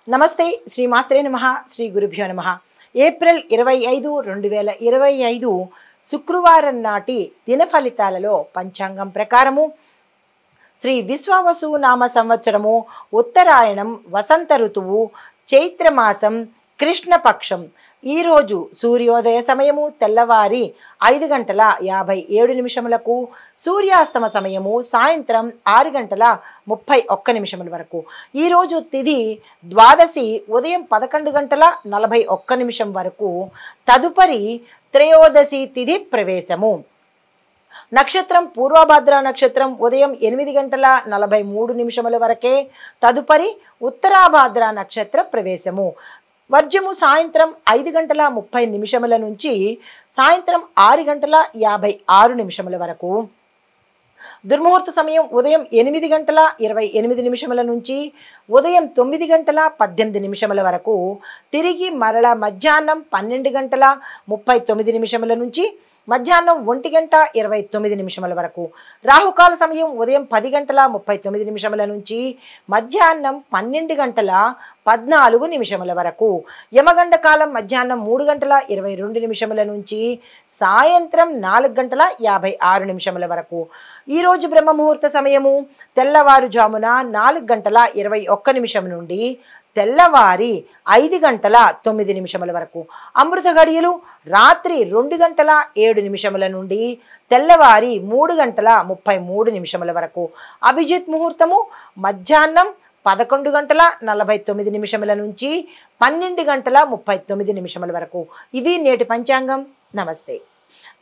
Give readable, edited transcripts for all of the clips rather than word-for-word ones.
నమస్తే శ్రీమాత్రే నమః శ్రీ గురుభ్యో నమః ఏప్రిల్ 25 2025 శుక్రవారం నాటి దిన ఫలితాలలో పంచాంగం ప్రకారము శ్రీ విశ్వావసు నామ సంవత్సరము ఉత్తరాయణం వసంత ఋతువు చైత్రమాసం కృష్ణపక్షం ఈ రోజు సూర్యోదయ సమయము తెల్లవారి 5:57 సూర్యాస్తమ సమయము సాయంత్రం 6:31 వరకు ఈ రోజు తిథి ద్వాదశి ఉదయం 11:41 వరకు తదుపరి త్రయోదశి తిథి ప్రవేశము నక్షత్రం పూర్వభద్ర నక్షత్రం ఉదయం 8:43 వరకే తదుపరి ఉత్తరాభాద్ర నక్షత్ర ప్రవేశము వర్జము సాయంత్రం 5:30 నుంచి సాయంత్రం 6:56 వరకు దుర్ముహూర్త సమయం ఉదయం 8:28 నుంచి ఉదయం 9:18 వరకు తిరిగి మరల మధ్యాహ్నం 12:39 నుంచి మధ్యాహ్నం 1:29 వరకు రాహుకాల సమయం ఉదయం 10:39 నుంచి మధ్యాహ్నం 12:14 వరకు యమగండ కాలం మధ్యాహ్నం 3:22 నుంచి సాయంత్రం 4:56 వరకు ఈరోజు బ్రహ్మ ముహూర్త సమయము తెల్లవారుజామున 4:21 నుండి తెల్లవారి 5:09 వరకు అమృత గడియలు రాత్రి 2:07 నుండి తెల్లవారి 3:33 వరకు అభిజిత్ ముహూర్తము మధ్యాహ్నం 11:49 నుంచి 12:39 వరకు ఇది నేటి పంచాంగం. నమస్తే.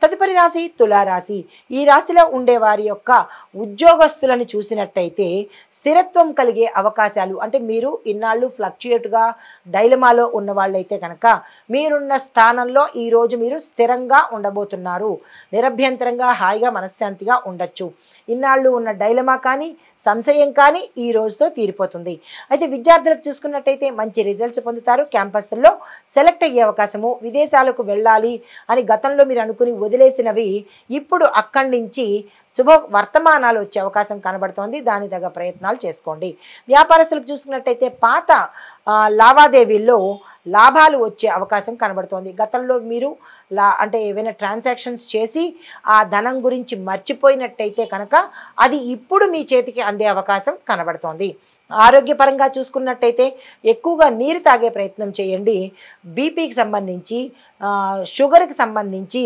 తదుపరి రాశి తులారాశి. ఈ రాశిలో ఉండే వారి యొక్క ఉద్యోగస్తులను చూసినట్టయితే స్థిరత్వం కలిగే అవకాశాలు, అంటే మీరు ఇన్నాళ్ళు ఫ్లక్చుయేట్గా డైలమాలో ఉన్న వాళ్ళైతే కనుక మీరున్న స్థానంలో ఈరోజు మీరు స్థిరంగా ఉండబోతున్నారు. నిరభ్యంతరంగా హాయిగా మనశ్శాంతిగా ఉండొచ్చు. ఇన్నాళ్ళు ఉన్న డైలమా కానీ సంశయం కానీ ఈ రోజుతో తీరిపోతుంది. అయితే విద్యార్థులకు చూసుకున్నట్టయితే మంచి రిజల్ట్స్ పొందుతారు. క్యాంపస్లో సెలెక్ట్ అయ్యే అవకాశము, విదేశాలకు వెళ్ళాలి అని గతంలో మీరు అనుకుని వదిలేసినవి ఇప్పుడు అక్కడి నుంచి శుభ వర్తమానాలు వచ్చే అవకాశం కనబడుతోంది. దాని తగ్గ ప్రయత్నాలు చేసుకోండి. వ్యాపారస్తులకు చూసుకున్నట్టయితే పాత లావాదేవీల్లో లాభాలు వచ్చే అవకాశం కనబడుతోంది. గతంలో మీరు అంటే ఏవైనా ట్రాన్సాక్షన్స్ చేసి ఆ ధనం గురించి మర్చిపోయినట్టయితే కనుక అది ఇప్పుడు మీ చేతికి అందే అవకాశం కనబడుతోంది. ఆరోగ్యపరంగా చూసుకున్నట్టయితే ఎక్కువగా నీరు తాగే ప్రయత్నం చేయండి. బీపీకి సంబంధించి షుగర్కి సంబంధించి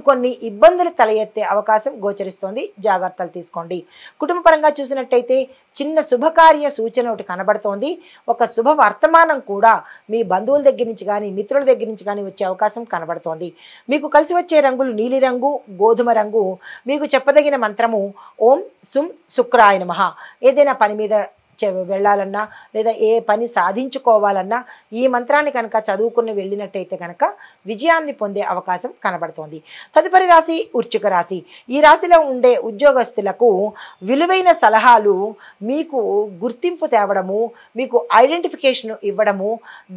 కొన్ని ఇబ్బందులు తల ఎత్తే అవకాశం గోచరిస్తోంది. జాగ్రత్తలు తీసుకోండి. కుటుంబపరంగా చూసినట్టయితే చిన్న శుభకార్య సూచన ఒకటి కనబడుతోంది. ఒక శుభ వర్తమానం కూడా మీ బంధువుల దగ్గర నుంచి కానీ మిత్రుల దగ్గర నుంచి కానీ వచ్చే అవకాశం కనబడుతోంది. మీకు కలిసి వచ్చే రంగులు నీలిరంగు, గోధుమ రంగు. మీకు చెప్పదగిన మంత్రము ఓం సుం శుక్రాయ నమః. ఏదైనా పని మీద వెళ్ళాలన్నా లేదా ఏ పని సాధించుకోవాలన్నా ఈ మంత్రాన్ని కనుక చదువుకుని వెళ్ళినట్టయితే కనుక విజయాన్ని పొందే అవకాశం కనబడుతోంది. తదుపరి రాశి వృశ్చిక రాశి. ఈ రాశిలో ఉండే ఉద్యోగస్తులకు విలువైన సలహాలు మీకు గుర్తింపు తేవడము, మీకు ఐడెంటిఫికేషన్ ఇవ్వడము,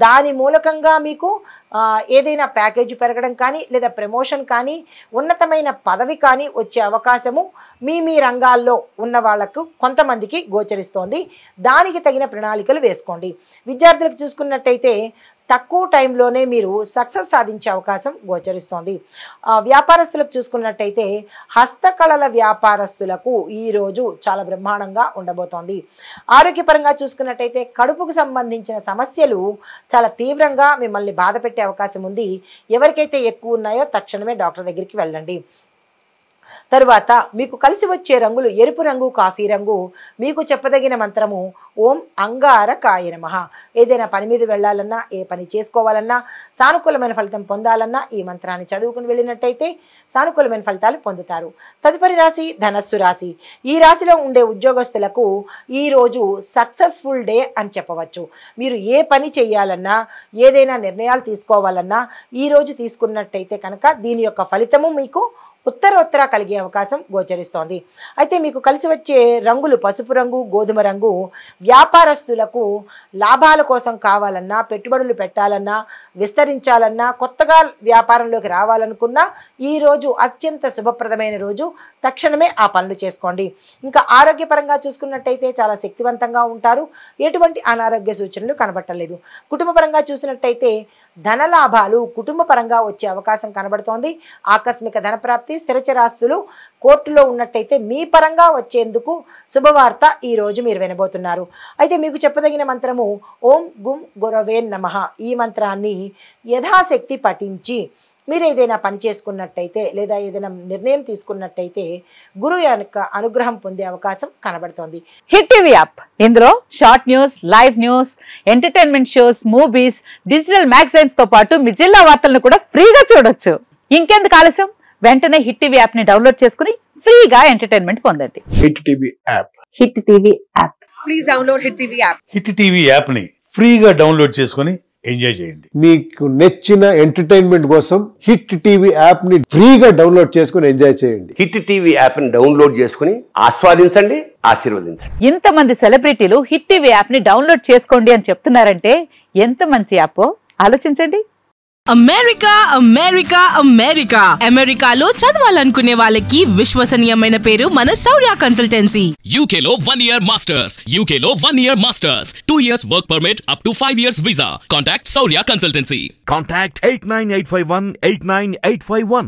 దాని మూలకంగా మీకు ఏదైనా ప్యాకేజీ పెరగడం కానీ లేదా ప్రమోషన్ కానీ ఉన్నతమైన పదవి కానీ వచ్చే అవకాశము మీ రంగాల్లో ఉన్న వాళ్లకు కొంతమందికి గోచరిస్తోంది. దానికి తగిన ప్రణాళికలు వేసుకోండి. విద్యార్థులకు చూసుకున్నట్టయితే తక్కువ టైంలోనే మీరు సక్సెస్ సాధించే అవకాశం గోచరిస్తోంది. వ్యాపారస్తులకు చూసుకున్నట్టయితే హస్తకళల వ్యాపారస్తులకు ఈరోజు చాలా బ్రహ్మాండంగా ఉండబోతోంది. ఆరోగ్యపరంగా చూసుకున్నట్టయితే కడుపుకు సంబంధించిన సమస్యలు చాలా తీవ్రంగా మిమ్మల్ని బాధ పెట్టే అవకాశం ఉంది. ఎవరికైతే ఎక్కువ ఉన్నాయో తక్షణమే డాక్టర్ దగ్గరికి వెళ్ళండి. తరువాత మీకు కలిసి వచ్చే రంగులు ఎరుపు రంగు, కాఫీ రంగు. మీకు చెప్పదగిన మంత్రము ఓం అంగారకాయ నమః. ఏదైనా పని మీద వెళ్ళాలన్నా, ఏ పని చేసుకోవాలన్నా, సానుకూలమైన ఫలితం పొందాలన్నా ఈ మంత్రాన్ని చదువుకుని వెళ్ళినట్టయితే సానుకూలమైన ఫలితాలు పొందుతారు. తదుపరి రాశి ధనస్సు రాశి. ఈ రాశిలో ఉండే ఉద్యోగస్తులకు ఈరోజు సక్సెస్ఫుల్ డే అని చెప్పవచ్చు. మీరు ఏ పని చేయాలన్నా, ఏదైనా నిర్ణయాలు తీసుకోవాలన్నా ఈరోజు తీసుకున్నట్టయితే కనుక దీని యొక్క ఫలితము మీకు ఉత్తరోత్తర కలిగే అవకాశం గోచరిస్తోంది. అయితే మీకు కలిసి వచ్చే రంగులు పసుపు రంగు, గోధుమ రంగు. వ్యాపారస్తులకు లాభాల కోసం కావాలన్నా, పెట్టుబడులు పెట్టాలన్నా, విస్తరించాలన్నా, కొత్తగా వ్యాపారంలోకి రావాలనుకున్నా ఈ రోజు అత్యంత శుభప్రదమైన రోజు. తక్షణమే ఆ పనులు చేసుకోండి. ఇంకా ఆరోగ్యపరంగా చూసుకున్నట్టయితే చాలా శక్తివంతంగా ఉంటారు. ఎటువంటి అనారోగ్య సూచనలు కనబట్టలేదు. కుటుంబపరంగా చూసినట్టయితే ధనలాభాలు కుటుంబ పరంగా వచ్చే అవకాశం కనబడుతోంది. ఆకస్మిక ధనప్రాప్తి, స్థిరచరాస్తులు కోర్టులో ఉన్నట్టయితే మీ పరంగా వచ్చేందుకు శుభవార్త ఈ రోజు మీరు వినబోతున్నారు. అయితే మీకు చెప్పదగిన మంత్రము ఓం గుం గురవే నమః. ఈ మంత్రాన్ని యథాశక్తి పఠించి మీరు ఏదైనా పని చేసుకున్నట్టయితే లేదా ఏదైనా నిర్ణయం తీసుకున్నట్టయితే గురువు యొక్క అనుగ్రహం పొందే అవకాశం కనబడుతోంది. హిట్ టీవీ యాప్, ఇందులో short news, live news, entertainment shows, movies, digital magazines తో పాటు మీ జిల్లా వార్తలను కూడా ఫ్రీగా చూడొచ్చు. ఇంకెందుకు ఆలస్యం, వెంటనే హిట్ టీవీ యాప్ ని డౌన్లోడ్ చేసుకుని ఫ్రీగా ఎంటర్టైన్మెంట్ పొందండి. Hit TV app. Hit TV app. Please download hit TV app. Hit TV app ని ఫ్రీగా డౌన్లోడ్ చేసుకుని ఎంజాయ్ చేయండి. మీకు నచ్చిన ఎంటర్టైన్మెంట్ కోసం హిట్ టీవీ యాప్ ని ఫ్రీగా డౌన్లోడ్ చేసుకుని ఎంజాయ్ చేయండి. హిట్ టీవీ యాప్ ని డౌన్లోడ్ చేసుకుని ఆస్వాదించండి, ఆశీర్వదించండి. ఇంతమంది సెలబ్రిటీలు హిట్ టీవీ యాప్ ని డౌన్లోడ్ చేసుకోండి అని చెప్తున్నారంటే ఎంత మంచి యాప్ ఆలోచించండి. అమెరికా అమెరికా అమెరికా అమెరికాలో చదవాలనుకునే వాళ్ళకి విశ్వసనీయమైన పేరు మన శౌర్య కన్సల్టెన్సీ. UK లో 1 year masters, UK లో 1 year masters, 2 years work permit up to 5 years visa. Contact Saurya Consultancy. Contact 89851 89851.